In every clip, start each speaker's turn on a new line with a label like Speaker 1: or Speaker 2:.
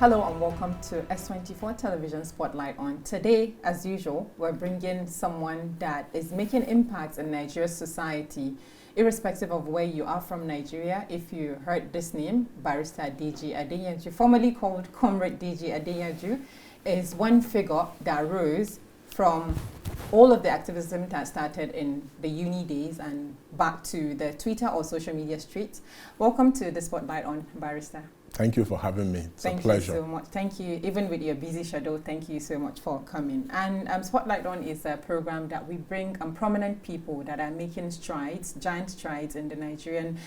Speaker 1: Hello and welcome to S24 Television Spotlight On. Today, as usual, we're bringing someone that is making impacts in Nigeria's society, irrespective of where you are from Nigeria. If you heard this name, Barrister Deji Adeyanju, formerly called Comrade Deji Adeyanju, is one figure that rose from all of the activism that started in the uni days and back to the Twitter or social media streets. Welcome to the Spotlight On, Barrister.
Speaker 2: Thank you for having me. It's a pleasure.
Speaker 1: Thank you so much. Thank you. Even with your busy schedule, thank you so much for coming. And Spotlight On is a program that we bring prominent people that are making strides, giant strides in the Nigerian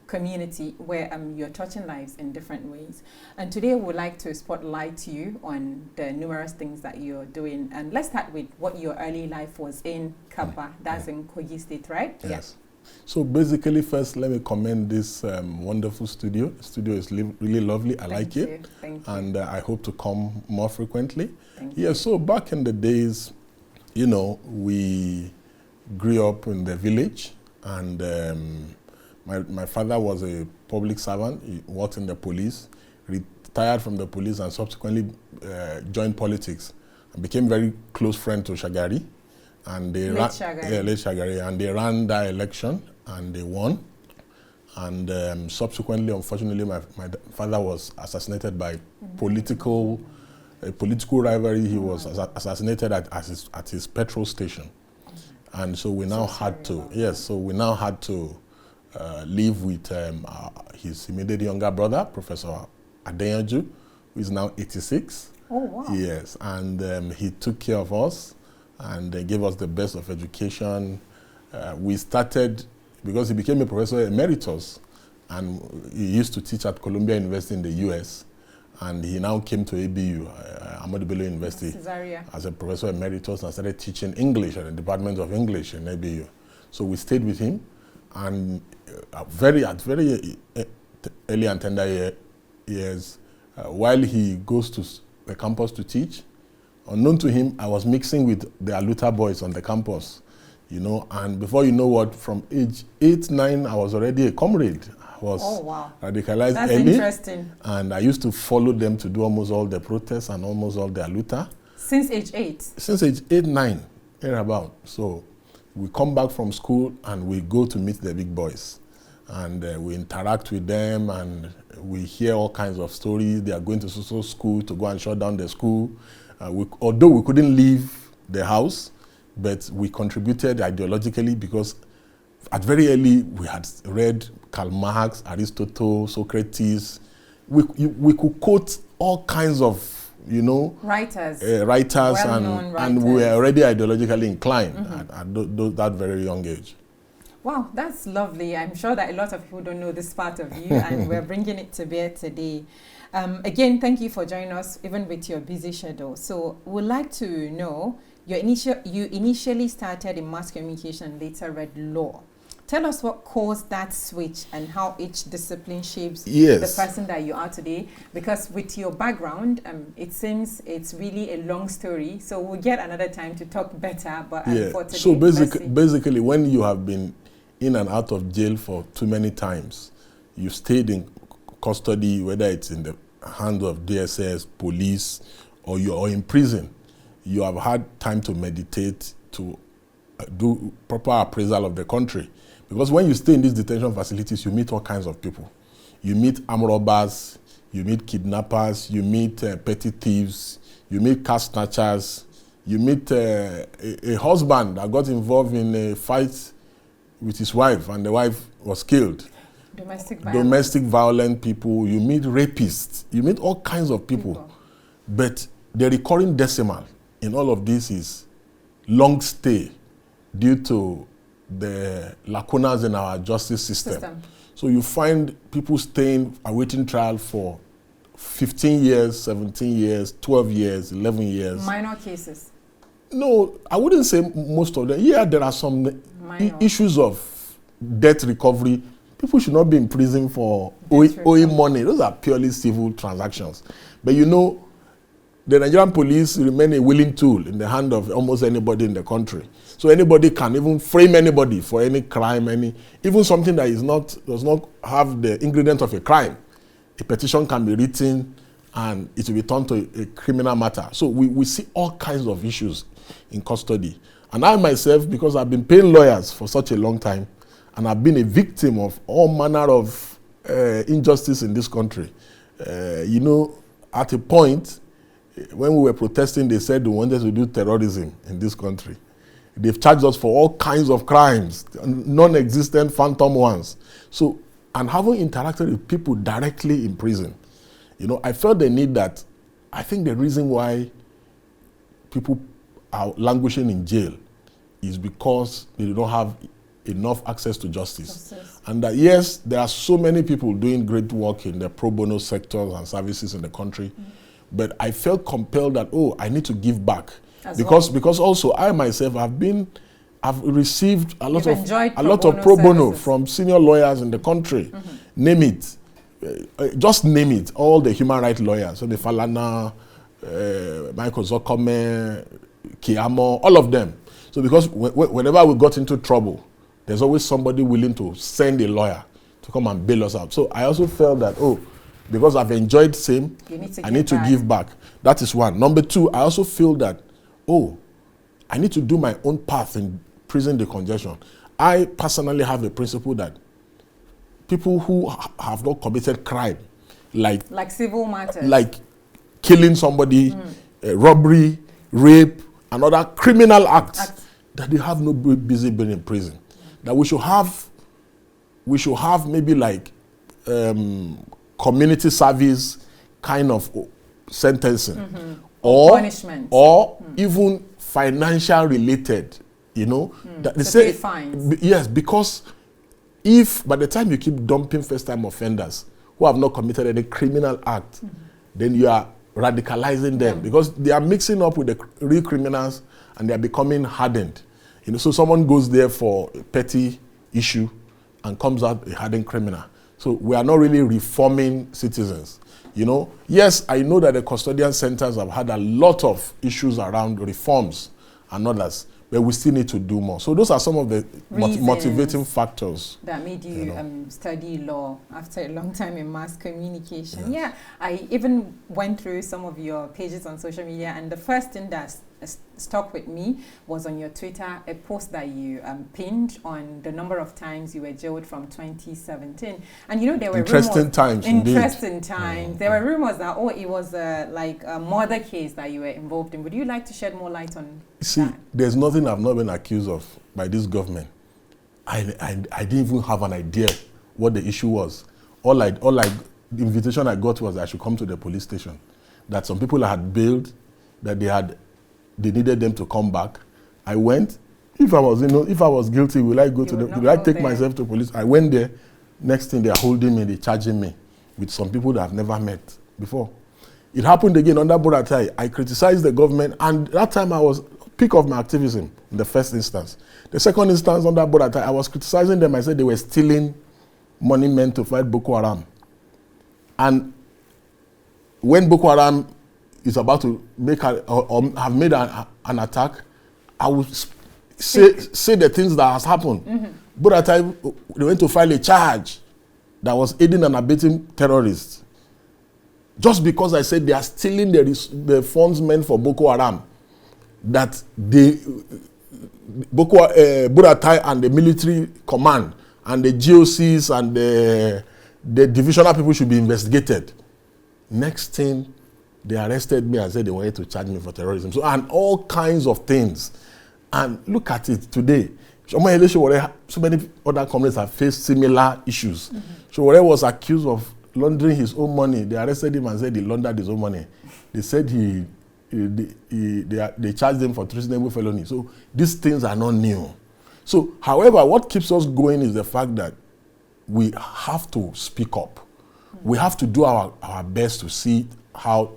Speaker 1: community where you're touching lives in different ways. And today we'd like to spotlight you on the numerous things that you're doing. And let's start with what your early life was in Kapa. That's in Kogi State, right?
Speaker 2: Yes. So basically, first, let me commend this wonderful studio. The studio is really lovely. I like it.
Speaker 1: Thank you.
Speaker 2: And I hope to come more frequently.
Speaker 1: Thank you.
Speaker 2: Yeah, so back in the days, you know, we grew up in the village. And my father was a public servant. He worked in the police, retired from the police, and subsequently joined politics. And became very close friend to Shagari. And they late Shagari, and they ran that election and they won. And subsequently, unfortunately, my father was assassinated by political rivalry. He was assassinated at his petrol station, and so we now had to live with his immediate younger brother, Professor Adeyanju, who is now 86.
Speaker 1: Oh wow!
Speaker 2: Yes, and he took care of us. And they gave us the best of education. We started, because he became a professor emeritus, and he used to teach at Columbia University in the US, and he now came to ABU, Ahmadu Bello University, as a professor emeritus, and started teaching English at the Department of English in ABU. So we stayed with him, and at very early and tender years, while he goes to the campus to teach, unknown to him, I was mixing with the Aluta boys on the campus, you know, and before you know what, from age 8, 9, I was already a comrade. I was radicalized
Speaker 1: That's
Speaker 2: early.
Speaker 1: Interesting.
Speaker 2: And I used to follow them to do almost all the protests and almost all the Aluta.
Speaker 1: Since age 8?
Speaker 2: Since age 8, 9, thereabout. So we come back from school and we go to meet the big boys. And we interact with them and we hear all kinds of stories. They are going to social school to go and shut down the school. Although we couldn't leave the house, but we contributed ideologically because at very early we had read Karl Marx, Aristotle, Socrates. We could quote all kinds of, you know,
Speaker 1: writers
Speaker 2: and we were already ideologically inclined at that very young age.
Speaker 1: Wow, that's lovely. I'm sure that a lot of people don't know this part of you, and we're bringing it to bear today. Again, thank you for joining us, even with your busy schedule. So we'd like to know, you initially started in mass communication, later read law. Tell us what caused that switch and how each discipline shapes the person that you are today. Because with your background, it seems it's really a long story. So we'll get another time to talk better. But for today,
Speaker 2: so basically, when you have been in and out of jail for too many times, you stayed in custody, whether it's in the hands of DSS, police, or you're in prison, you have had time to meditate, to do proper appraisal of the country. Because when you stay in these detention facilities, you meet all kinds of people. You meet armed robbers, you meet kidnappers, you meet petty thieves, you meet car snatchers, you meet a husband that got involved in a fight with his wife and the wife was killed. Domestic violent people, you meet rapists, you meet all kinds of people. But the recurring decimal in all of this is long stay due to the lacunas in our justice system. So you find people staying, awaiting trial for 15 years, 17 years, 12 years, 11 years.
Speaker 1: Minor cases?
Speaker 2: No, I wouldn't say most of them. Yeah, there are some issues of debt recovery. People should not be in prison for owing money. Those are purely civil transactions. But you know, the Nigerian police remain a willing tool in the hand of almost anybody in the country. So anybody can even frame anybody for any crime, even something that does not have the ingredient of a crime. A petition can be written and it will be turned to a criminal matter. So we see all kinds of issues in custody. And I myself, because I've been paying lawyers for such a long time, and I've been a victim of all manner of injustice in this country. At a point, when we were protesting, they said they wanted to do terrorism in this country. They've charged us for all kinds of crimes, non-existent phantom ones. So, and having interacted with people directly in prison, I felt the need that, I think the reason why people are languishing in jail is because they don't have enough access to justice. And that, yes, there are so many people doing great work in the pro bono sectors and services in the country, but I felt compelled that, I need to give back. Because also I myself I've received a lot of pro bono from senior lawyers in the country. Name it. Just name it. All the human rights lawyers. So the Falana, Michael Zokome, Kiamo, all of them. So because whenever we got into trouble, there's always somebody willing to send a lawyer to come and bail us out. So I also felt that, because I've enjoyed same, I need to give back. That is one. Number two, I also feel that, I need to do my own path in prison decongestion. I personally have a principle that people who have not committed crime, like
Speaker 1: civil matters,
Speaker 2: like killing somebody, robbery, rape, and other criminal acts, that they have no business being in prison. That we should have maybe like community service kind of sentencing, or punishment, or even financial related, that they say fines. Yes, because if by the time you keep dumping first-time offenders who have not committed any criminal act, then you are radicalizing them, because they are mixing up with the real criminals and they are becoming hardened. So someone goes there for a petty issue and comes out a hardened criminal. So we are not really reforming citizens. Yes, I know that the custodian centers have had a lot of issues around reforms and others, but we still need to do more. So those are some of the motivating factors
Speaker 1: that made you study law after a long time in mass communication. Yes. Yeah, I even went through some of your pages on social media, and the first thing that stuck with me was on your Twitter, a post that you pinned on the number of times you were jailed from 2017. And there were interesting times. There were rumors that it was a murder case that you were involved in. Would you like to shed more light on that?
Speaker 2: There's nothing I've not been accused of by this government. I didn't even have an idea what the issue was. The invitation I got was that I should come to the police station. That some people I had bailed, that they needed them to come back. I went. If I was guilty, will I go to them? Will I take myself to police? I went there. Next thing, they are holding me, they're charging me with some people that I've never met before. It happened again under Buratai. I criticized the government, and that time I was peak of my activism in the first instance. The second instance under Buratai, I was criticizing them. I said they were stealing money meant to fight Boko Haram. And when Boko Haram is about to make or have made an attack, I will say the things that has happened. But at time they went to file a charge that was aiding and abetting terrorists. Just because I said they are stealing the funds meant for Boko Haram, that Buratai and the military command and the GOCs and the divisional people should be investigated. Next thing, they arrested me and said they wanted to charge me for terrorism. So, and all kinds of things. And look at it today. So many other companies have faced similar issues. So Showore was accused of laundering his own money. They arrested him and said he laundered his own money. They said they charged him for treasonable felony. So these things are not new. So, however, what keeps us going is the fact that we have to speak up. We have to do our best to see how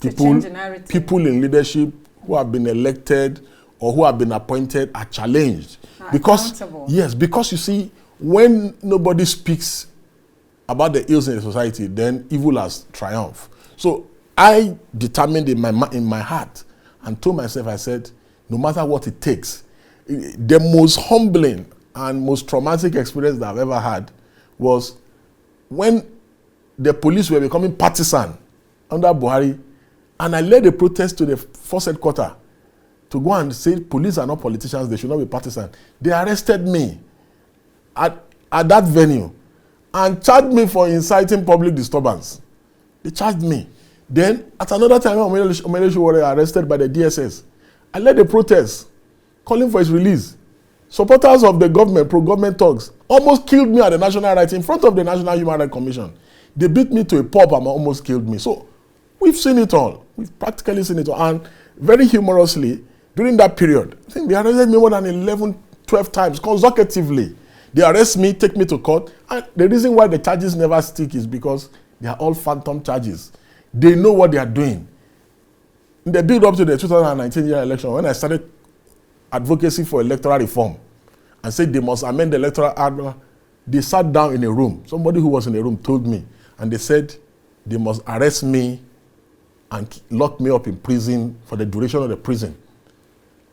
Speaker 2: people in leadership who have been elected or who have been appointed are challenged. Because you see, when nobody speaks about the ills in the society, then evil has triumphed. So I determined in my heart and told myself, I said, no matter what it takes, the most humbling and most traumatic experience that I've ever had was when the police were becoming partisan under Buhari, and I led a protest to the force headquarters to go and say police are not politicians, they should not be partisan. They arrested me at that venue and charged me for inciting public disturbance. They charged me. Then, at another time, Omeleshu was arrested by the DSS. I led a protest calling for his release. Supporters of the government, pro-government thugs, almost killed me at the National Rights in front of the National Human Rights Commission. They beat me to a pulp and almost killed me. So, we've seen it all. We've practically seen it all. And very humorously, during that period, I think they arrested me more than 11, 12 times consecutively. They arrest me, take me to court. And the reason why the charges never stick is because they are all phantom charges. They know what they are doing. In the build up to the 2019 year election, when I started advocacy for electoral reform and said they must amend the electoral act, they sat down in a room. Somebody who was in the room told me, and they said they must arrest me and lock me up in prison for the duration of the prison.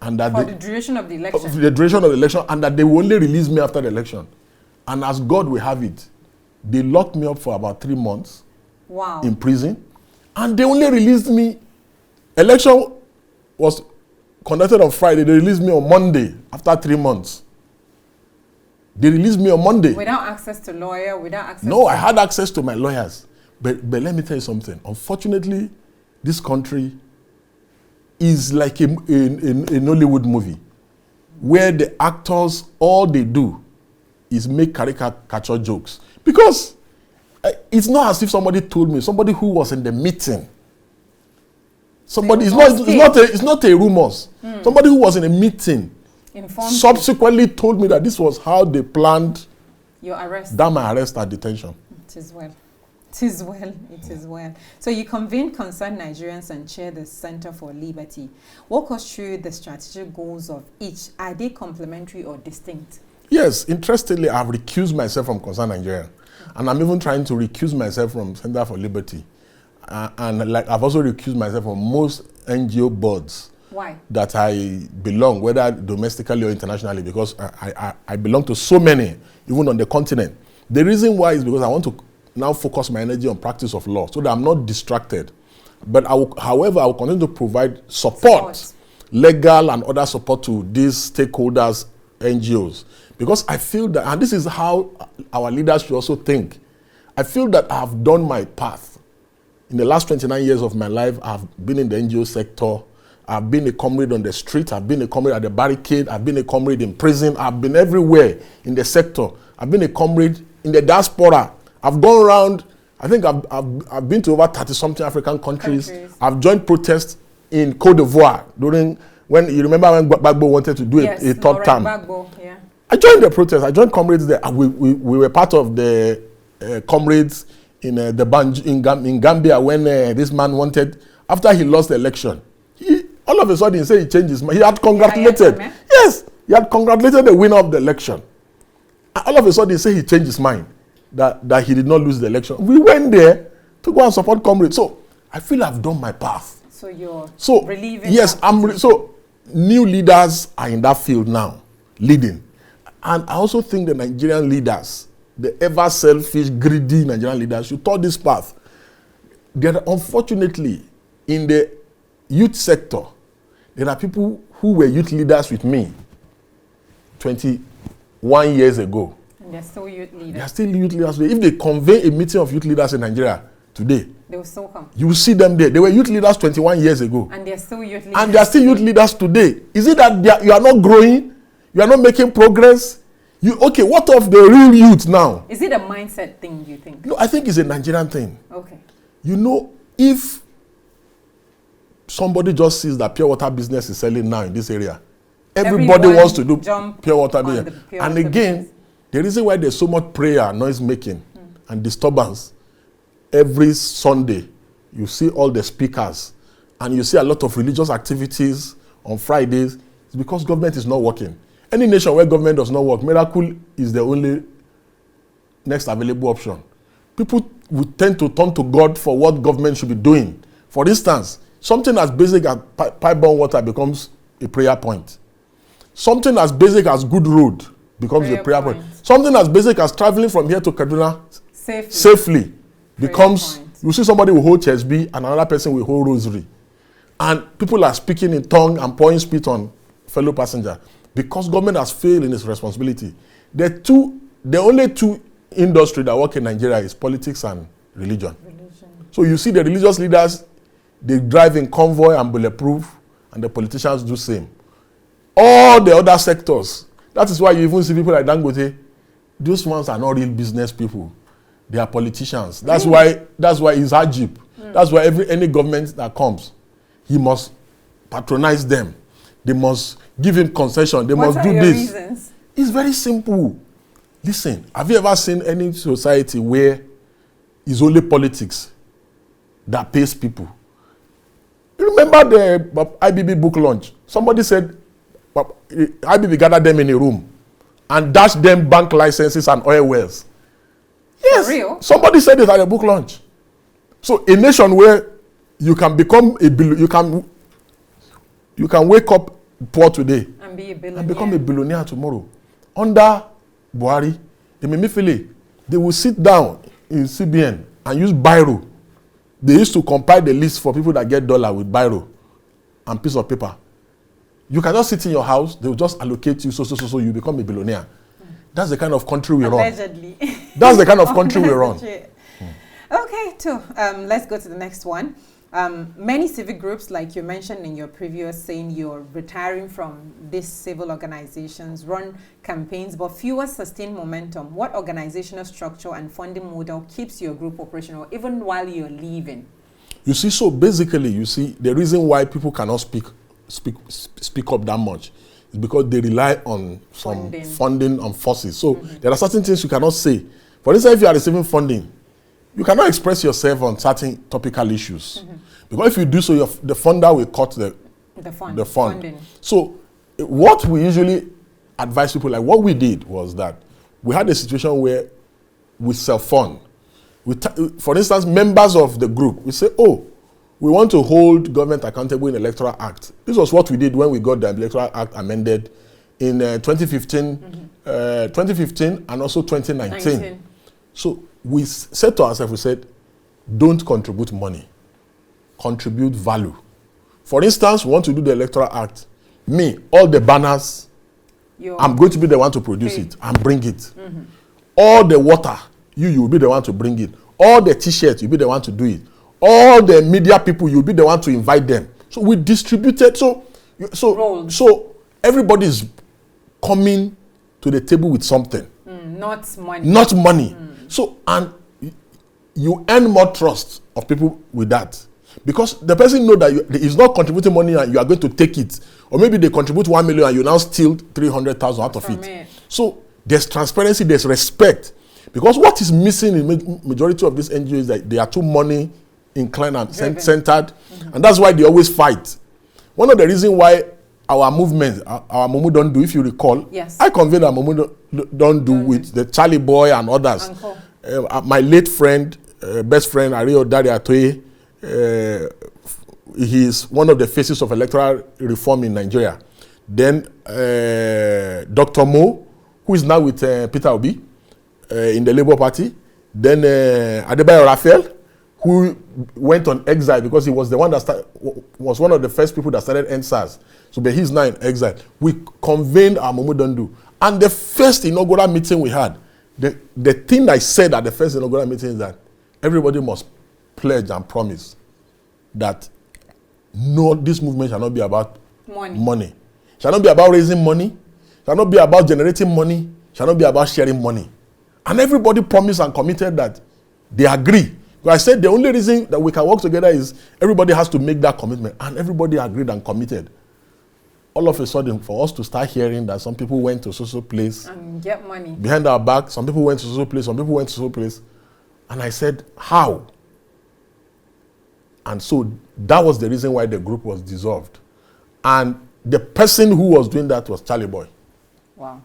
Speaker 2: And that
Speaker 1: for the duration of the election?
Speaker 2: For the duration of the election, and that they will only release me after the election. And as God will have it, they locked me up for about 3 months in prison, and they only released me. Election was conducted on Friday. They released me on Monday after 3 months. They released me on Monday.
Speaker 1: Without access to lawyer, without access
Speaker 2: No, I had access to my lawyers. But let me tell you something. Unfortunately, this country is like a Nollywood movie where the actors, all they do is make caricature jokes. Because it's not as if somebody told me, somebody who was in the meeting. Somebody, it's not a rumors. Somebody who was in a meeting subsequently told me that this was how they planned
Speaker 1: your arrest.
Speaker 2: My arrest at detention.
Speaker 1: It is well. It is well. It is well. So you convene concerned Nigerians and chair the Center for Liberty. Walk us through the strategic goals of each. Are they complementary or distinct?
Speaker 2: Yes. Interestingly, I've recused myself from Concerned Nigerian. And I'm even trying to recuse myself from Center for Liberty. And like I've also recused myself from most NGO boards.
Speaker 1: Why?
Speaker 2: That I belong, whether domestically or internationally, because I belong to so many, even on the continent. The reason why is because I want to now focus my energy on practice of law so that I'm not distracted. But however, I will continue to provide support, legal and other support to these stakeholders, NGOs. Because I feel that, and this is how our leaders should also think, I feel that I have done my path. In the last 29 years of my life, I've been in the NGO sector. I've been a comrade on the street. I've been a comrade at the barricade. I've been a comrade in prison. I've been everywhere in the sector. I've been a comrade in the diaspora. I've gone around. I think I've been to over 30-something African countries. I've joined protests in Côte d'Ivoire during when you remember when Gbagbo wanted to do a third term. Gbagbo, yeah. I joined the protest. I joined comrades there. We were part of the comrades in in Gambia when this man wanted, after he lost the election, all of a sudden he said he changed his mind. He had congratulated. Yes, he had congratulated the winner of the election. And all of a sudden he said he changed his mind, that he did not lose the election. We went there to go and support comrades. So I feel I've done my path. So you're relieving. Yes, so new leaders are in that field now, leading. And I also think the Nigerian leaders, the ever selfish, greedy Nigerian leaders, should follow this path. There are, unfortunately, in the youth sector, there are people who were youth leaders with me 21 years ago. And they're still youth leaders. They are still youth leaders. If they convene a meeting of youth leaders in Nigeria today, they will still come. You will see them there. They were youth leaders 21 years ago. And they're still youth leaders. And they are still youth leaders today. Is it that you are not growing? You are not making progress? Okay, what of the real youth now? Is it a mindset thing, you think? No, I think it's a Nigerian thing. Okay. You know, if somebody just sees that pure water business is selling now in this area, everybody wants to do pure water business. And again, the reason why there's so much prayer, noise making, and disturbance, every Sunday, you see all the speakers, and you see a lot of religious activities on Fridays, it's because government is not working. Any nation where government does not work, miracle is the only next available option. People would tend to turn to God for what government should be doing. For instance, something as basic as pipe-borne water becomes a prayer point. Something as basic as good road becomes a prayer point. Something as basic as traveling from here to Kaduna safely becomes You see somebody will hold chest B and another person will hold rosary. And people are speaking in tongue and pouring spit on fellow passenger because government has failed in its responsibility. The only two industries that work in Nigeria is politics and religion. So you see the religious leaders, they drive in convoy and bulletproof, and the politicians do same. All the other sectors, that is why you even see people like Dangote, those ones are not real business people. They are politicians. That's why it's hardship. That's why any government that comes, he must patronize them. They must give him concession. They must do this.
Speaker 1: Reasons?
Speaker 2: It's very simple. Listen, have you ever seen any society where it's only politics that pays people? You remember the IBB book launch? Somebody said IBB gathered them in a room and dashed them bank licenses and oil wells. Yes,
Speaker 1: for real?
Speaker 2: Somebody said it at a book launch. So a nation where you can become you can wake up poor today
Speaker 1: and be a billionaire
Speaker 2: and become a billionaire tomorrow. Under Buhari, they will sit down in CBN and use biro. They used to compile the list for people that get dollar with biro and piece of paper. You can just sit in your house, they will just allocate you, so you become a billionaire. That's the kind of country we
Speaker 1: Allegedly.
Speaker 2: run. That's the kind of country we run.
Speaker 1: Okay, let's go to the next one. Many civic groups, like you mentioned in your previous saying, you're retiring from these civil organizations, run campaigns, but fewer sustain momentum. What organizational structure and funding model keeps your group operational even while you're leaving?
Speaker 2: You see, so basically, you see, the reason why people cannot speak up that much is because they rely on some funding and forces. So there are certain things you cannot say. For instance, if you are receiving funding, you cannot express yourself on certain topical issues. Because if you do so, the funder will cut the fund. So what we usually advise people, like what we did was that we had a situation where we self-fund. For instance, members of the group, we say, we want to hold government accountable in the Electoral Act. This was what we did when we got the Electoral Act amended in 2015 and also 2019. So we said to ourselves, we said, don't contribute money, contribute value. For instance, we want to do the Electoral Act. All the banners, I'm going to be the one to produce it and bring it. All the water, you will be the one to bring it. All the t-shirts, you'll be the one to do it. All the media people, you'll be the one to invite them. So we distributed. So everybody is coming to the table with something.
Speaker 1: Not money.
Speaker 2: Not money. So, and you earn more trust of people with that. Because the person know that he's not contributing money and you are going to take it. Or maybe they contribute 1 million and you now steal 300,000 out of it. So there's transparency, there's respect. Because what is missing in majority of these NGOs is that they are too money inclined and centered. And that's why they always fight. One of the reasons why our movement, our Mumu don't do, if you recall, I convened our Mumu don't do with the Charlie Boy and others. My late friend, best friend, Ario Dari Atoye, he is one of the faces of electoral reform in Nigeria. Then Dr. Mo, who is now with Peter Obi in the Labour Party. Then Adebayo Raphael, who went on exile because he was the one that was one of the first people that started NSAS. So, but he's now in exile. We convened our Mumu Dondu. And the first inaugural meeting we had, the thing I said at the first inaugural meeting is that everybody must pledge and promise that no, this movement shall not be about money. Shall not be about raising money. Shall not be about generating money. Shall not be about sharing money. And everybody promised and committed that they agree. So I said the only reason that we can work together is everybody has to make that commitment. And everybody agreed and committed. All of a sudden, for us to start hearing that some people went to social place
Speaker 1: and get money
Speaker 2: behind our back, some people went to social place, some people went to social place. And I said, how? And so that was the reason why the group was dissolved. And the person who was doing that was Charlie Boy.
Speaker 1: Wow.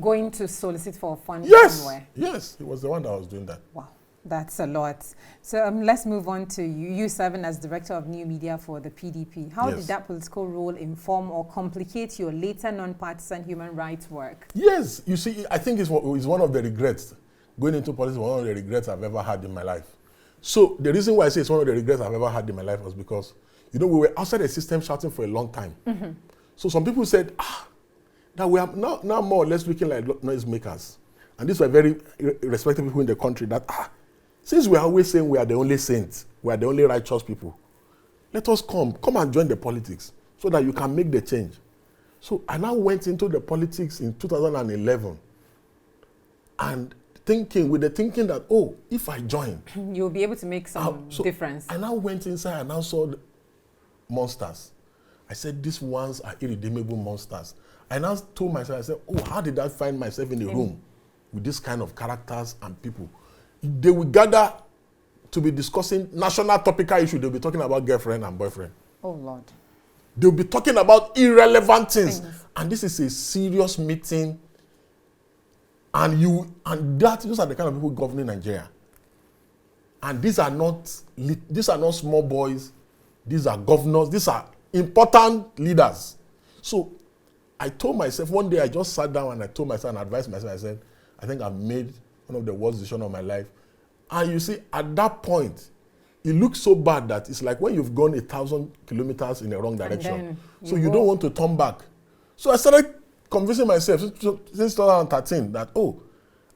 Speaker 1: Going to solicit for funding somewhere.
Speaker 2: Yes, he was the one that was doing that.
Speaker 1: Wow, that's a lot. So let's move on to you serving as Director of New Media for the PDP. How did that political role inform or complicate your later non-partisan human rights work?
Speaker 2: Yes, you see, I think it's one of the regrets going into politics was one of the regrets I've ever had in my life. So the reason why I say it's one of the regrets I've ever had in my life was because, we were outside the system shouting for a long time. So some people said, that we are now more or less looking like noisemakers. And these were very respected people in the country that, since we are always saying we are the only saints, we are the only righteous people, let us come and join the politics so that you can make the change. So I now went into the politics in 2011 and with the thinking that, if I join,
Speaker 1: you'll be able to make some difference. I
Speaker 2: now went inside and now saw the monsters. I said, these ones are irredeemable monsters. I now told myself, I said, how did I find myself in a room with this kind of characters and people? They will gather to be discussing national topical issues. They'll be talking about girlfriend and boyfriend.
Speaker 1: Oh, Lord.
Speaker 2: They'll be talking about irrelevant things. And this is a serious meeting. And those are the kind of people governing Nigeria. And these are not small boys. These are governors. These are important leaders. So I told myself, one day I just sat down and I told myself and advised myself, I said, I think I've made one of the worst decisions of my life. And you see, at that point, it looks so bad that it's like when you've gone 1,000 kilometers in the wrong direction. So you don't want to turn back. So I started convincing myself since 2013 that,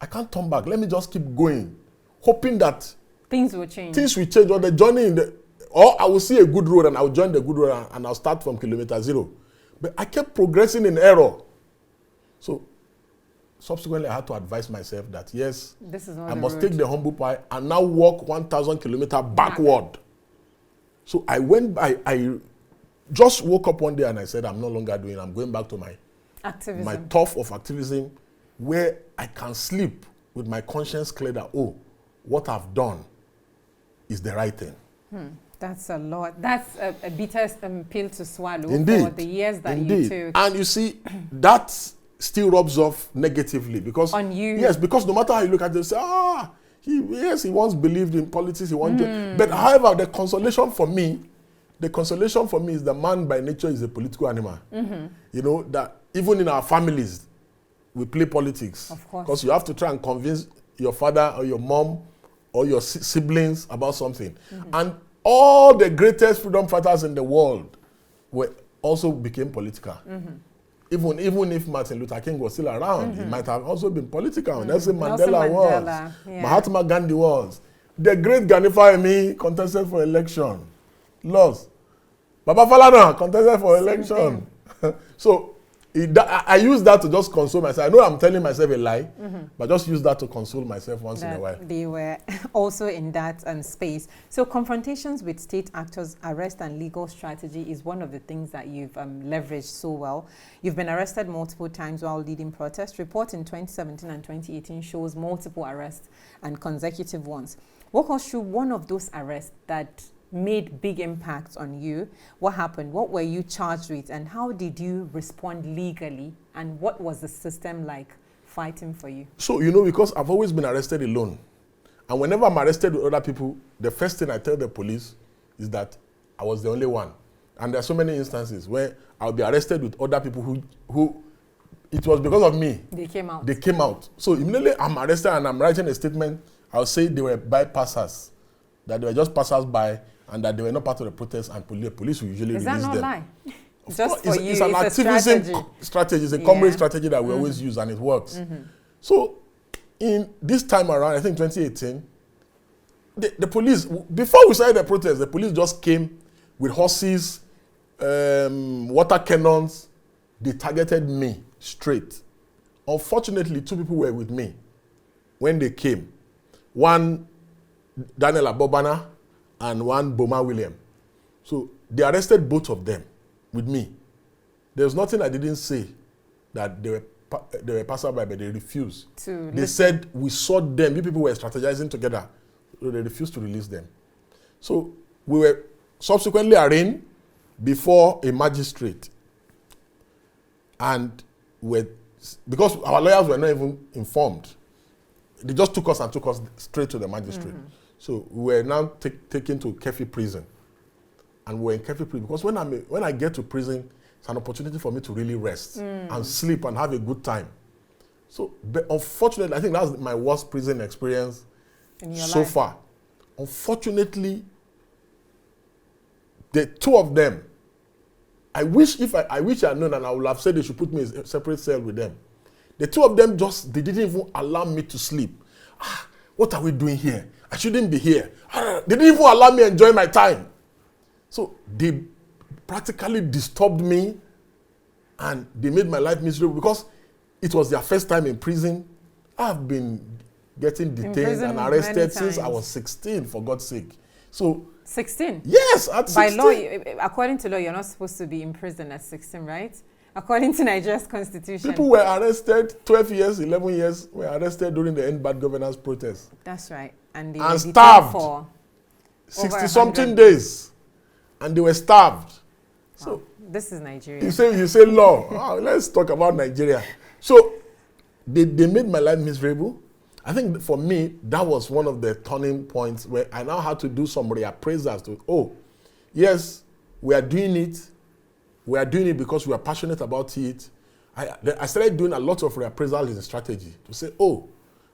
Speaker 2: I can't turn back. Let me just keep going, hoping that
Speaker 1: things will change.
Speaker 2: Or the journey or I will see a good road and I will join the good road and I'll start from kilometer 0. But I kept progressing in error. So subsequently, I had to advise myself that, yes, I must take the humble pie and now walk 1,000 kilometers backward. So I just woke up one day and I said, I'm no longer doing it. I'm going back to my turf of activism where I can sleep with my conscience clear that, what I've done is the right thing.
Speaker 1: That's a lot. That's a bitter pill to swallow.
Speaker 2: Indeed.
Speaker 1: For the years that you took.
Speaker 2: And you see, that still rubs off negatively because
Speaker 1: on you.
Speaker 2: Yes, because no matter how you look at it, say, he once believed in politics, he wanted. But however, the consolation for me is the man by nature is a political animal. That even in our families, we play politics.
Speaker 1: Of course.
Speaker 2: Because you have to try and convince your father or your mom or your siblings about something. And all the greatest freedom fighters in the world also became political. Even if Martin Luther King was still around, he might have also been political. Nelson Mandela was. Yeah. Mahatma Gandhi was. The great Ganifa Emi contested for election. Lost. Baba Falana contested for election. So I use that to just console myself. I know I'm telling myself a lie, but just use that to console myself once in a while.
Speaker 1: They were also in that space. So confrontations with state actors, arrest and legal strategy is one of the things that you've leveraged so well. You've been arrested multiple times while leading protests. Report in 2017 and 2018 shows multiple arrests and consecutive ones. Walk us through one of those arrests that made big impacts on you. What happened? What were you charged with? And how did you respond legally? And what was the system like fighting for you? So,
Speaker 2: because I've always been arrested alone. And whenever I'm arrested with other people, the first thing I tell the police is that I was the only one. And there are so many instances where I'll be arrested with other people who it was because of me.
Speaker 1: They came out.
Speaker 2: So immediately I'm arrested and I'm writing a statement. I'll say they were bypassers, that they were just passers by, and that they were not part of the protest, and police will usually release them. Is that not
Speaker 1: lie? Just for you,
Speaker 2: it's an activism strategy. It's a comrade strategy that we always use, and it works. So, in this time around, I think 2018, the police, before we started the protest, the police just came with horses, water cannons. They targeted me straight. Unfortunately, 2 people were with me when they came. One, Daniel Abobana, and one, Boma William. So they arrested both of them with me. There's nothing I didn't say that they were passerby, but they refused. They said, we saw them, you people were strategizing together. So they refused to release them. So we were subsequently arraigned before a magistrate. And because our lawyers were not even informed, they just took us straight to the magistrate. So we were now taken to Kefi prison. And we were in Kefi prison because when I get to prison, it's an opportunity for me to really rest and sleep and have a good time. So, but unfortunately, I think that's my worst prison experience so far. Unfortunately, the two of them, I wish I had known, and I would have said they should put me in a separate cell with them. The two of them they didn't even allow me to sleep. What are we doing here? I shouldn't be here. They didn't even allow me to enjoy my time. So they practically disturbed me, and they made my life miserable because it was their first time in prison. I've been getting detained and arrested since I was 16, for God's sake. So 16? Yes, at 16.
Speaker 1: By law, according to law, you're not supposed to be in prison at 16, right? According to Nigeria's constitution.
Speaker 2: People were arrested, 12 years, 11 years, were arrested during the End Bad Governance protest.
Speaker 1: That's right. And they
Speaker 2: were starved for 60-something days. And they were starved.
Speaker 1: Wow. So this is Nigeria.
Speaker 2: You say law. Let's talk about Nigeria. So they made my life miserable. I think for me, that was one of the turning points where I now had to do some reappraisals to, yes, we are doing it. We are doing it because we are passionate about it. I started doing a lot of reappraisal in strategy to say,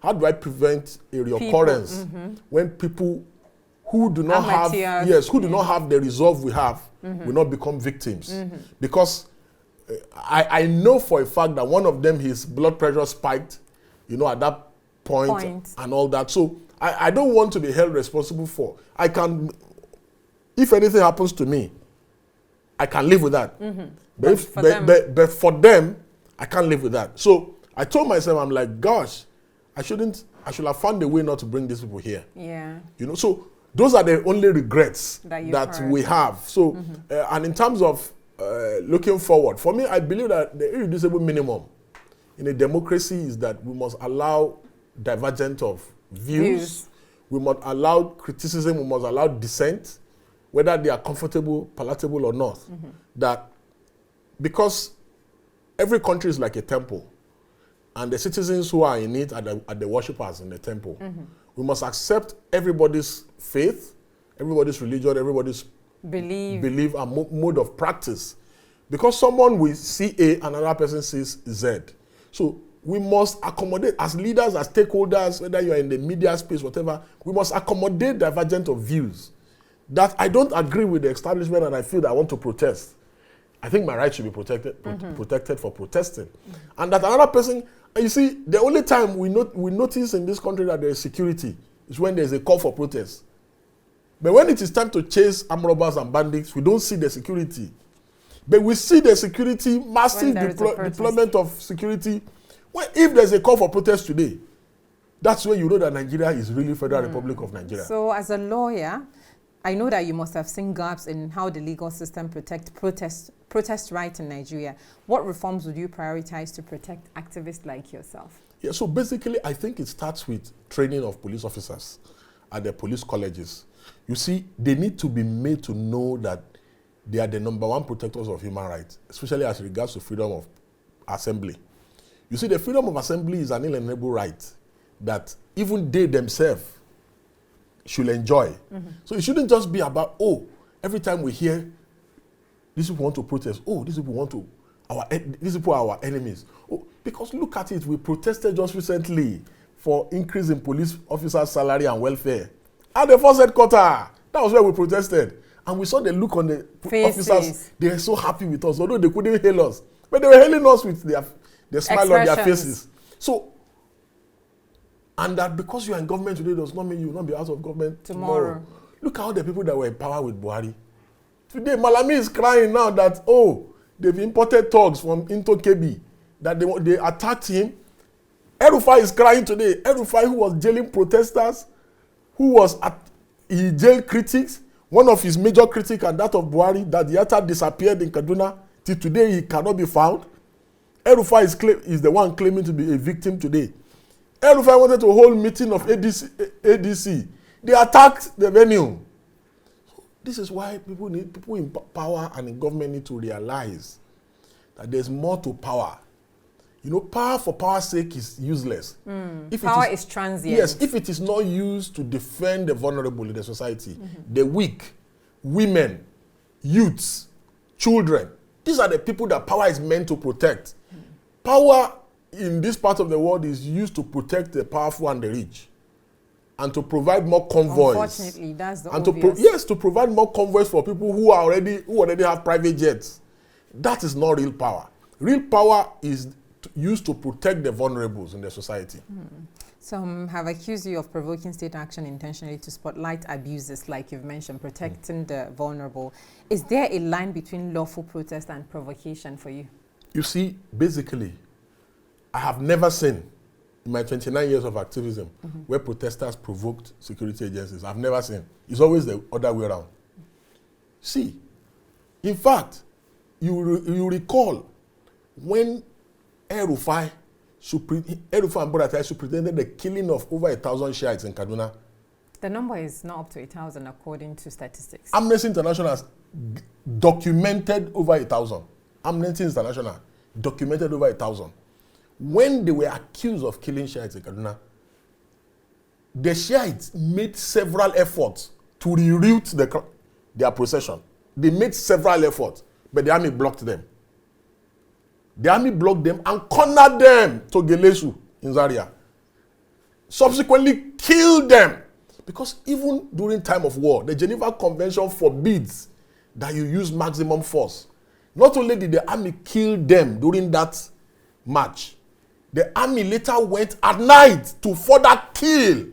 Speaker 2: how do I prevent a reoccurrence when people who do not have the resolve we have will not become victims? Because I know for a fact that one of them, his blood pressure spiked, at that point and all that. So I don't want to be held responsible for. If anything happens to me, I can live with that. But for them, I can't live with that. So I told myself, I'm like, gosh, I should have found a way not to bring these people here.
Speaker 1: Yeah.
Speaker 2: So those are the only regrets that we have. So, and in terms of looking forward, for me, I believe that the irreducible minimum in a democracy is that we must allow divergence of views. We must allow criticism. We must allow dissent, whether they are comfortable, palatable or not. That because every country is like a temple, and the citizens who are in it are the worshippers in the temple. We must accept everybody's faith, everybody's religion, everybody's belief and mode of practice. Because someone will see A and another person sees Z. So we must accommodate, as leaders, as stakeholders, whether you are in the media space, whatever, we must accommodate divergence of views. That I don't agree with the establishment and I feel that I want to protest. I think my right should be protected for protesting. And that another person, and you see, the only time we notice in this country that there is security is when there is a call for protest. But when it is time to chase armed robbers and bandits, we don't see the security. But we see the security, massive deployment of security. Well, if there's a call for protest today, that's when you know that Nigeria is really Federal Republic of Nigeria.
Speaker 1: So as a lawyer, I know that you must have seen gaps in how the legal system protects protest rights in Nigeria. What reforms would you prioritize to protect activists like yourself?
Speaker 2: Yeah, so basically, I think it starts with training of police officers at the police colleges. You see, they need to be made to know that they are the #1 protectors of human rights, especially as regards to freedom of assembly. You see, the freedom of assembly is an inalienable right that even they themselves should enjoy. So it shouldn't just be about, every time we hear these people want to protest, these people are our enemies. Because look at it, we protested just recently for increase in police officers' salary and welfare. At the first headquarters, that was where we protested. And we saw the look on the officers. They were so happy with us, although they couldn't hail us. But they were hailing us with their smile on their faces. So, and that because you are in government today does not mean you will not be out of government tomorrow. Look at all the people that were in power with Buhari. Today, Malami is crying now that, they've imported thugs from Into Kebi, that they attacked him. El-Rufai is crying today. El-Rufai, who was jailing protesters, he jailed critics. One of his major critics and that of Buhari, that the other disappeared in Kaduna. Till today, he cannot be found. El-Rufai is the one claiming to be a victim today. El-Rufai wanted to hold meeting of ADC. They attacked the venue. So this is why people in power and in government need to realize that there's more to power. Power for power's sake is useless.
Speaker 1: Power is transient.
Speaker 2: Yes, if it is not used to defend the vulnerable in the society, the weak, women, youths, children, these are the people that power is meant to protect. Power in this part of the world is used to protect the powerful and the rich, and to provide more convoys.
Speaker 1: Unfortunately, that's the
Speaker 2: and
Speaker 1: obvious.
Speaker 2: to provide more convoys for people who already have private jets. That is not real power. Real power is used to protect the vulnerables in the society.
Speaker 1: Some have accused you of provoking state action intentionally to spotlight abuses, like you've mentioned, protecting the vulnerable. Is there a line between lawful protest and provocation for you?
Speaker 2: You see, basically, I have never seen in my 29 years of activism where protesters provoked security agencies. I've never seen. It's always the other way around. See, in fact, you recall when El-Rufai and Buratai superintended the killing of over 1,000 Shiites in Kaduna.
Speaker 1: The number is not up to 1,000 according to statistics.
Speaker 2: Amnesty International has documented over 1,000. Amnesty International documented over 1,000. When they were accused of killing Shiites in Kaduna, the Shiites made several efforts to reroute their procession. They made several efforts, but the army blocked them. The army blocked them and cornered them to Gelesu in Zaria. Subsequently killed them. Because even during time of war, the Geneva Convention forbids that you use maximum force. Not only did the army kill them during that march, the army later went at night to further kill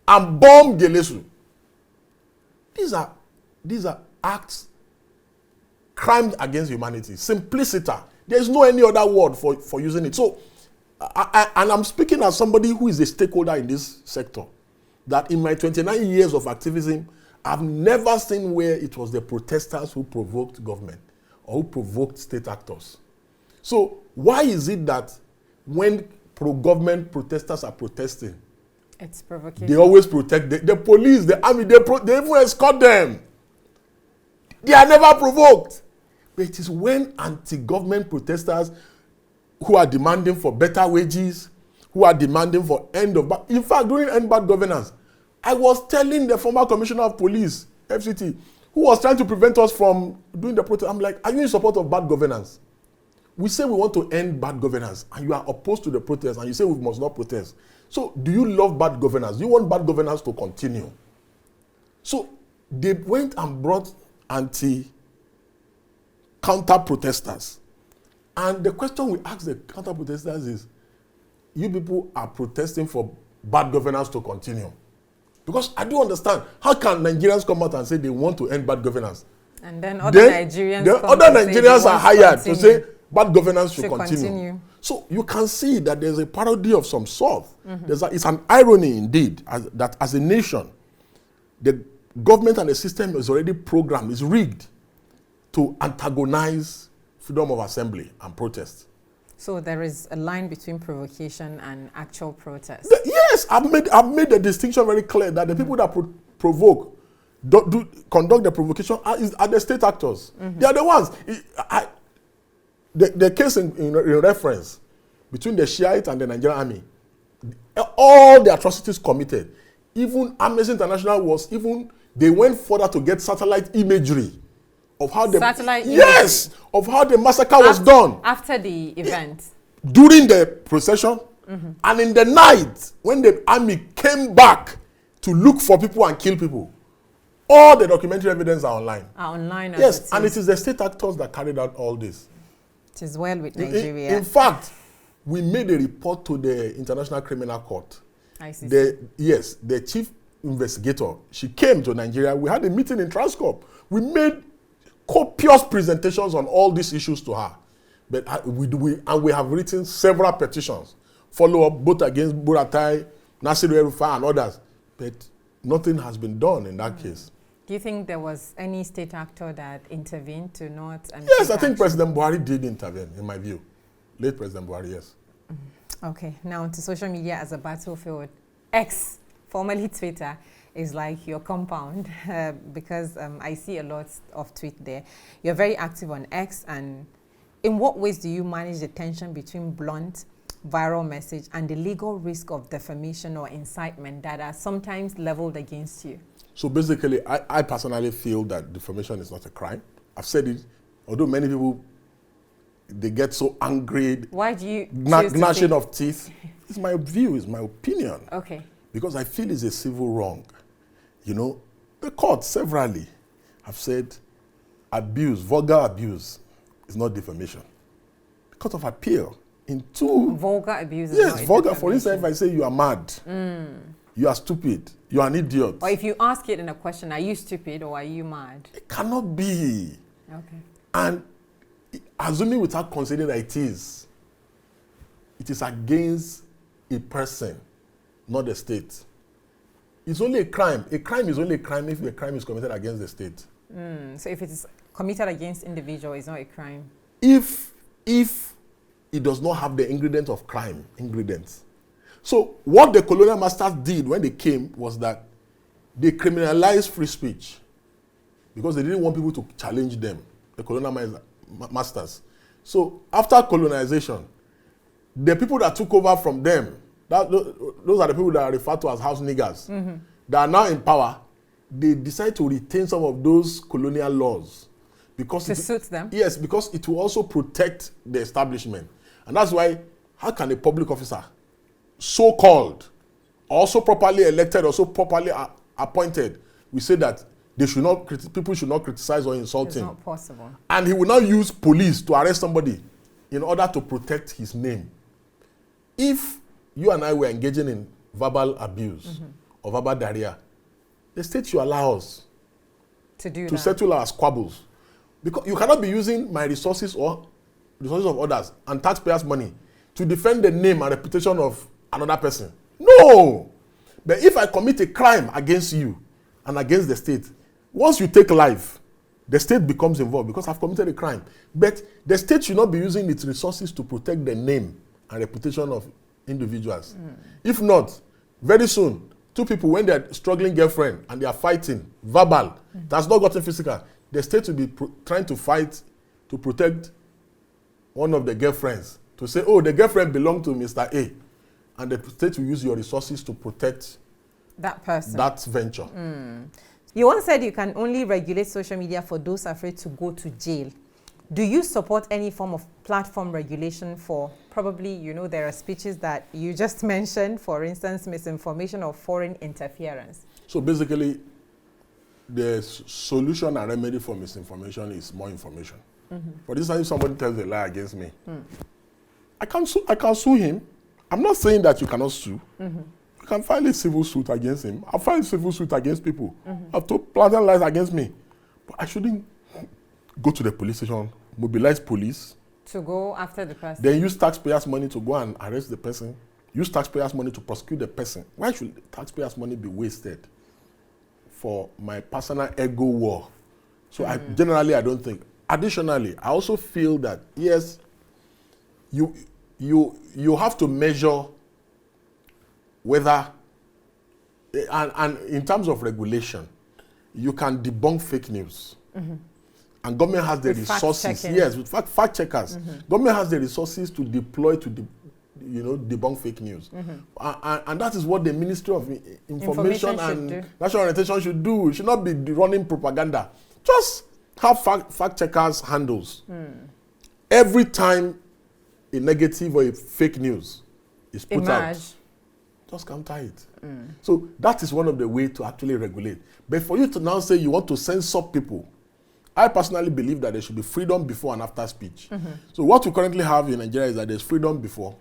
Speaker 2: and bomb Gelesu. These are acts, crimes against humanity, simplicity. There's no any other word for using it. So, and I'm speaking as somebody who is a stakeholder in this sector, that in my 29 years of activism, I've never seen where it was the protesters who provoked government or who provoked state actors. So why is it that when pro-government protesters are protesting,
Speaker 1: it's provocation,
Speaker 2: they always protect the police, the army, they even escort them. They are never provoked. But it is when anti-government protesters who are demanding for better wages, who are demanding for end of bad, in fact, during end bad governance, I was telling the former commissioner of police, FCT, who was trying to prevent us from doing the protest, I'm like, are you in support of bad governance? We say we want to end bad governance, and you are opposed to the protest, and you say we must not protest. So, do you love bad governance? Do you want bad governance to continue? So, they went and brought counter-protesters. And the question we ask the counter-protesters is, you people are protesting for bad governance to continue. Because I do understand, how can Nigerians come out and say they want to end bad governance?
Speaker 1: And then other Nigerians
Speaker 2: are hired to say bad governance should continue. So you can see that there's a parody of some sort. It's an irony indeed, that as a nation, the government and the system is already programmed, is rigged to antagonize freedom of assembly and protest.
Speaker 1: So there is a line between provocation and actual protest.
Speaker 2: Yes, I've made the distinction very clear that the people that provoke, conduct the provocation are the state actors. They are the ones. The case in reference between the Shiite and the Nigerian army, all the atrocities committed, even Amnesty International they went further to get satellite imagery of how the massacre was done
Speaker 1: after the event,
Speaker 2: during the procession, and in the night when the army came back to look for people and kill people. All the documentary evidence are online. Yes, and it is the state actors that carried out all this.
Speaker 1: It is well with Nigeria.
Speaker 2: In fact, we made a report to the International Criminal Court.
Speaker 1: ICC.
Speaker 2: The chief investigator, she came to Nigeria. We had a meeting in Transcorp. We made copious presentations on all these issues to her. But we have written several petitions, follow-up both against Buratai, Nasiru El-Rufai and others. But nothing has been done in that case.
Speaker 1: Do you think there was any state actor that intervened to not...
Speaker 2: Yes, I think President Buhari did intervene, in my view. Late President Buhari, yes.
Speaker 1: Okay, now to social media as a battlefield. X, formerly Twitter, is like your compound because I see a lot of tweet there. You're very active on X, and in what ways do you manage the tension between blunt, viral message and the legal risk of defamation or incitement that are sometimes leveled against you?
Speaker 2: So basically, I personally feel that defamation is not a crime. I've said it, although many people they get so angry.
Speaker 1: Why do you
Speaker 2: gnashing of teeth? It's my view, it's my opinion.
Speaker 1: Okay.
Speaker 2: Because I feel it's a civil wrong. You know, the court severally have said abuse, vulgar abuse, is not defamation. The Court of Appeal in 2...
Speaker 1: Vulgar abuse is
Speaker 2: yes,
Speaker 1: not
Speaker 2: vulgar.
Speaker 1: defamation.
Speaker 2: For instance, if I say you are mad, you are stupid, you are an idiot.
Speaker 1: Or if you ask it in a question, are you stupid or are you mad?
Speaker 2: It cannot be.
Speaker 1: Okay.
Speaker 2: And assuming without considering that it is against a person, not the state. It's only a crime. A crime is only a crime if the crime is committed against the state.
Speaker 1: So if it is committed against individual, it's not a crime.
Speaker 2: If it does not have the ingredients of crime, So what the colonial masters did when they came was that they criminalized free speech because they didn't want people to challenge them, the colonial masters. So after colonization, the people that took over from them, those are the people that are referred to as house niggers, that are now in power, they decide to retain some of those colonial laws. Because
Speaker 1: to suit them?
Speaker 2: Yes, because it will also protect the establishment. And that's why, how can a public officer, so-called, also properly elected, also properly appointed, we say that people should not criticize or insult him.
Speaker 1: It's not possible.
Speaker 2: And he will now use police to arrest somebody in order to protect his name. If you and I were engaging in verbal abuse or verbal diarrhea, the state should allow us to settle our squabbles. Because you cannot be using my resources or resources of others and taxpayers' money to defend the name and reputation of another person. No! But if I commit a crime against you and against the state, once you take life, the state becomes involved because I've committed a crime. But the state should not be using its resources to protect the name and reputation of individuals. If not, very soon, two people, when they're struggling girlfriend and they are fighting, verbal, that's not gotten physical, the state will be trying to fight to protect one of the girlfriends. To say, oh, the girlfriend belonged to Mr. A. And the state will use your resources to protect
Speaker 1: that person,
Speaker 2: that venture.
Speaker 1: You once said you can only regulate social media for those afraid to go to jail. Do you support any form of platform regulation for probably, there are speeches that you just mentioned, for instance, misinformation or foreign interference? So
Speaker 2: basically, the solution and remedy for misinformation is more information. For instance, if somebody tells a lie against me, I can sue him. I'm not saying that you cannot sue. You can file a civil suit against him. I'll file a civil suit against people. I've told pleasant lies against me. But I shouldn't go to the police station, mobilize police.
Speaker 1: To go after the person.
Speaker 2: Then use taxpayers' money to go and arrest the person. Use taxpayers' money to prosecute the person. Why should taxpayers' money be wasted for my personal ego war? So I don't think. Additionally, I also feel that, yes, you have to measure whether, and in terms of regulation, you can debunk fake news. And government has the resources. Yes, with fact checkers. Government has the resources to deploy to debunk fake news. And that is what the Ministry of Information and National Orientation should do. It should not be running propaganda. Just have fact checkers handles. Every time a negative or a fake news is put out, just counter it. So that is one of the ways to actually regulate. But for you to now say you want to censor people, I personally believe that there should be freedom before and after speech. So what we currently have in Nigeria is that there's freedom before,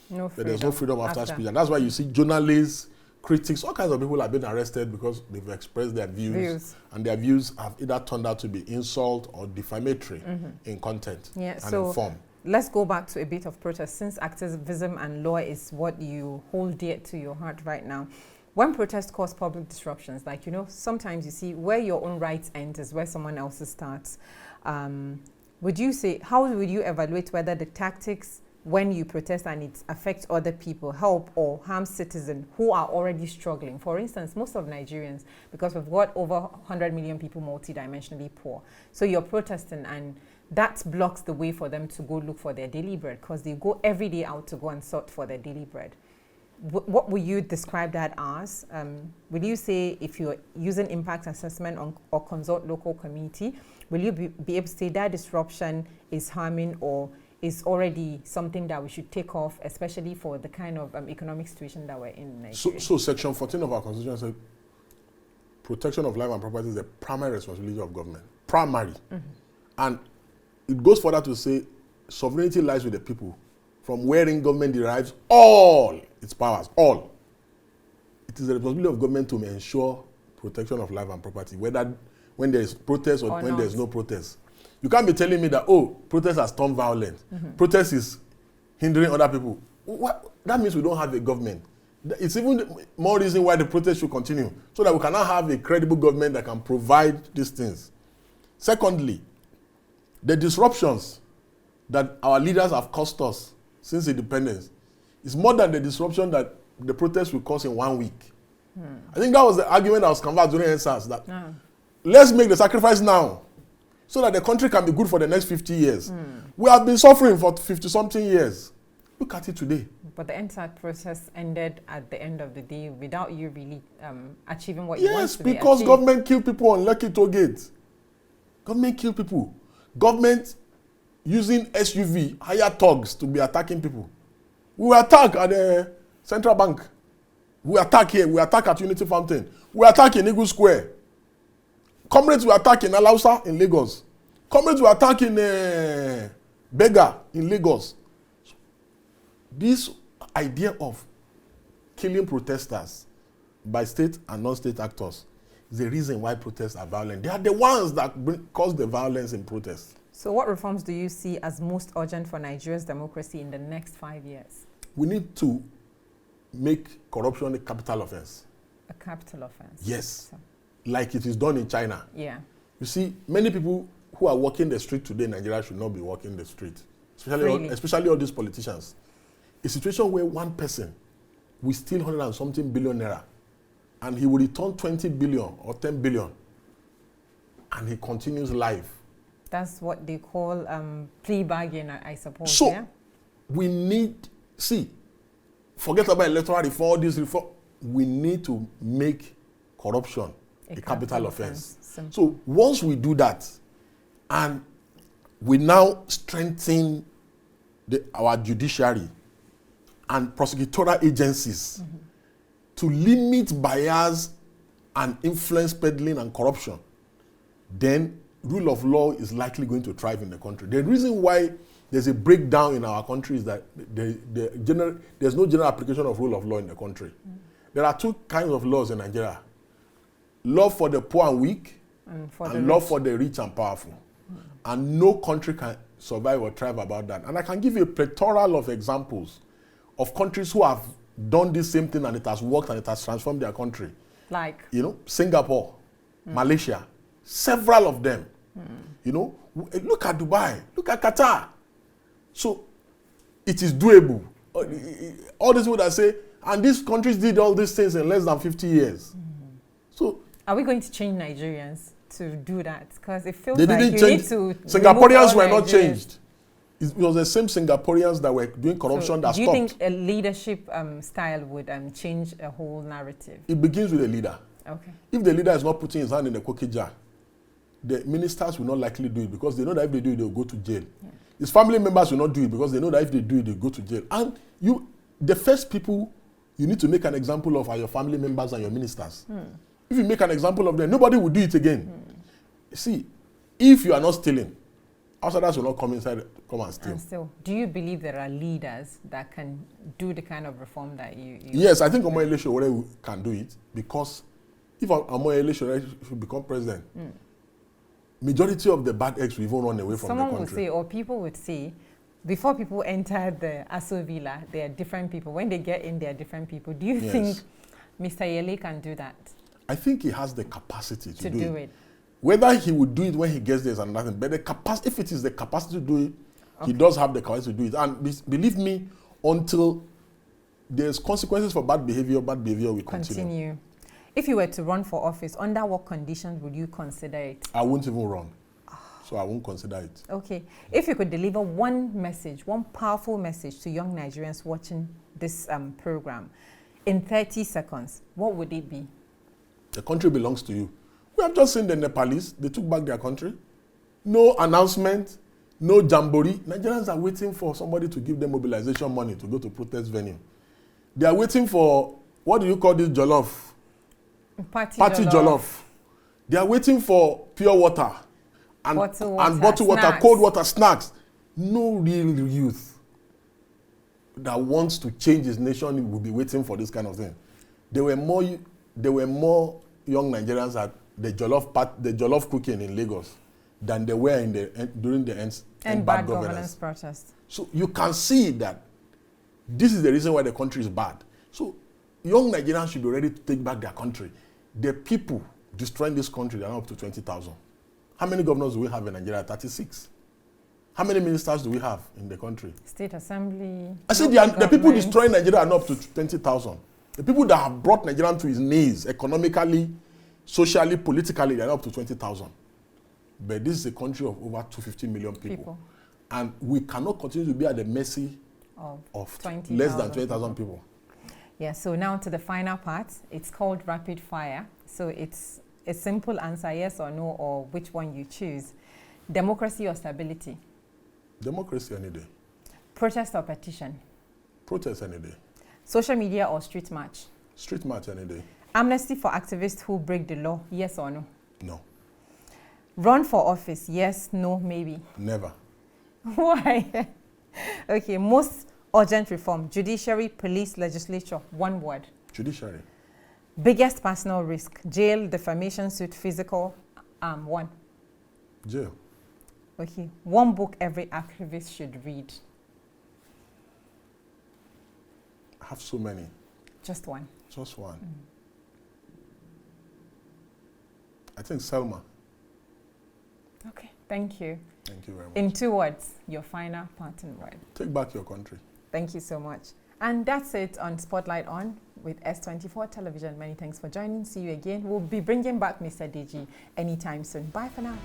Speaker 2: but there's no freedom after speech. And that's why you see journalists, critics, all kinds of people have been arrested because they've expressed their views. And their views have either turned out to be insult or defamatory in content and in form.
Speaker 1: Let's go back to a bit of protest, since activism and law is what you hold dear to your heart right now. When protests cause public disruptions, like, sometimes you see where your own rights end is where someone else's starts. Would you say, how would you evaluate whether the tactics when you protest and it affects other people help or harm citizens who are already struggling? For instance, most of Nigerians, because we've got over 100 million people multidimensionally poor. So you're protesting and that blocks the way for them to go look for their daily bread because they go every day out to go and sort for their daily bread. What would you describe that as? Will you say if you're using impact assessment or consult local community, will you be able to say that disruption is harming or is already something that we should take off, especially for the kind of economic situation that we're in Nigeria.
Speaker 2: So Section 14 of our Constitution says protection of life and property is the primary responsibility of government. Primary. And it goes further to say sovereignty lies with the people, from wherein government derives all its powers, all. It is the responsibility of government to ensure protection of life and property, whether when there is protest or when there is no protest. You can't be telling me that, protest has turned violent. Protest is hindering other people. That means we don't have a government. It's even more reason why the protest should continue, so that we cannot have a credible government that can provide these things. Secondly, the disruptions that our leaders have caused us since independence is more than the disruption that the protest will cause in 1 week. I think that was the argument that was conveyed during NSAS, that let's make the sacrifice now so that the country can be good for the next 50 years. We have been suffering for 50-something years. Look at it today.
Speaker 1: But the entire process ended at the end of the day without you really achieving what you want to
Speaker 2: Yes, because government killed people on Lekki Toll Gate. Government killed people. Government using SUV, hire thugs to be attacking people. We were attacked at the Central Bank. We attack here. We attack at Unity Fountain. We attack in Eagle Square. Comrades were attacked in Alausa in Lagos. Comrades were attacked in Bega in Lagos. This idea of killing protesters by state and non-state actors is the reason why protests are violent. They are the ones that cause the violence in protests.
Speaker 1: So what reforms do you see as most urgent for Nigeria's democracy in the next 5 years?
Speaker 2: We need to make corruption a capital offense.
Speaker 1: A capital offense?
Speaker 2: Yes. So, like it is done in China.
Speaker 1: Yeah.
Speaker 2: You see, many people who are walking the street today in Nigeria should not be walking the street. Especially all these politicians. A situation where one person will steal 100 and something billion naira and he will return 20 billion or 10 billion and he continues life.
Speaker 1: That's what they call plea bargain, I suppose.
Speaker 2: So,
Speaker 1: yeah?
Speaker 2: we need, forget about electoral reform, all this reform. We need to make corruption a capital offense. So once we do that, and we now strengthen our judiciary and prosecutorial agencies to limit bias and influence peddling and corruption, then rule of law is likely going to thrive in the country. The reason why there's a breakdown in our country is that there's no general application of rule of law in the country. There are two kinds of laws in Nigeria. Law for the poor and weak, and law for the rich and powerful. And no country can survive or thrive about that. And I can give you a plethora of examples of countries who have done this same thing and it has worked and it has transformed their country.
Speaker 1: Like?
Speaker 2: Singapore, Malaysia, several of them. Look at Dubai, look at Qatar. So it is doable. All these people that say, and these countries did all these things in less than 50 years. So
Speaker 1: are we going to change Nigerians to do that? Because it feels
Speaker 2: they
Speaker 1: like
Speaker 2: didn't
Speaker 1: you
Speaker 2: change.
Speaker 1: need to.
Speaker 2: Singaporeans were not changed. It was the same Singaporeans that were doing corruption that stopped.
Speaker 1: Do you think a leadership style would change a whole narrative?
Speaker 2: It begins with a leader.
Speaker 1: Okay.
Speaker 2: If the leader is not putting his hand in the cookie jar, the ministers will not likely do it because they know that if they do it, they'll go to jail. Yeah. His family members will not do it because they know that if they do it, they'll go to jail. And the first people you need to make an example of are your family members and your ministers. If you make an example of them, nobody will do it again. See, if you are not stealing, outsiders will not come inside, come and steal.
Speaker 1: And still, do you believe there are leaders that can do the kind of reform that you
Speaker 2: Yes, I think Omoyele Sowore can do it, because if Omoyele Sowore should become president, majority of the bad eggs will even run away from the country.
Speaker 1: Someone would say, or people would say, before people enter the Aso Villa, they are different people. When they get in, they are different people. Do you think Mr. Yele can do that?
Speaker 2: I think he has the capacity to do it.
Speaker 1: it.
Speaker 2: Whether he would do it when he gets there is another thing. But the capacity, if it is the capacity to do it, he does have the capacity to do it. And believe me, until there's consequences for bad behavior will continue.
Speaker 1: If you were to run for office, under what conditions would you consider it?
Speaker 2: I won't even run. So I won't consider it.
Speaker 1: Okay. If you could deliver one message, one powerful message to young Nigerians watching this program in 30 seconds, what would it be?
Speaker 2: The country belongs to you. We have just seen the Nepalese, they took back their country. No announcement, no jamboree. Nigerians are waiting for somebody to give them mobilization money to go to protest venue. They are waiting for, what do you call this jollof? Party jollof. They are waiting for pure water and bottled water, cold water, snacks. No real youth that wants to change his nation will be waiting for this kind of thing. There were more young Nigerians at the jollof cooking in Lagos than there were during the end bad governance
Speaker 1: protest.
Speaker 2: So you can see that this is the reason why the country is bad. So young Nigerians should be ready to take back their country. The people destroying this country, they are up to 20,000. How many governors do we have in Nigeria? 36. How many ministers do we have in the country?
Speaker 1: State Assembly.
Speaker 2: I said the people destroying Nigeria are not up to 20,000. The people that have brought Nigeria to his knees economically, socially, politically, they are up to 20,000. But this is a country of over 250 million people. And we cannot continue to be at the mercy of less than 20,000 people.
Speaker 1: Yeah, so now to the final part. It's called rapid fire. So it's a simple answer, yes or no, or which one you choose. Democracy or stability?
Speaker 2: Democracy any day.
Speaker 1: Protest or petition?
Speaker 2: Protest any day.
Speaker 1: Social media or street march?
Speaker 2: Street march any day.
Speaker 1: Amnesty for activists who break the law, yes or no?
Speaker 2: No.
Speaker 1: Run for office, yes, no, maybe?
Speaker 2: Never.
Speaker 1: Why? Okay, most urgent reform, judiciary, police, legislature, one word.
Speaker 2: Judiciary.
Speaker 1: Biggest personal risk, jail, defamation suit, physical, one.
Speaker 2: Jail.
Speaker 1: Okay, one book every activist should read.
Speaker 2: I have so many.
Speaker 1: Just one.
Speaker 2: Just one. I think Selma.
Speaker 1: Okay, thank you.
Speaker 2: Thank you very much.
Speaker 1: In 2 words, your final parting word.
Speaker 2: Take back your country.
Speaker 1: Thank you so much. And that's it on Spotlight On with S24 Television. Many thanks for joining. See you again. We'll be bringing back Mr. Deji anytime soon. Bye for now.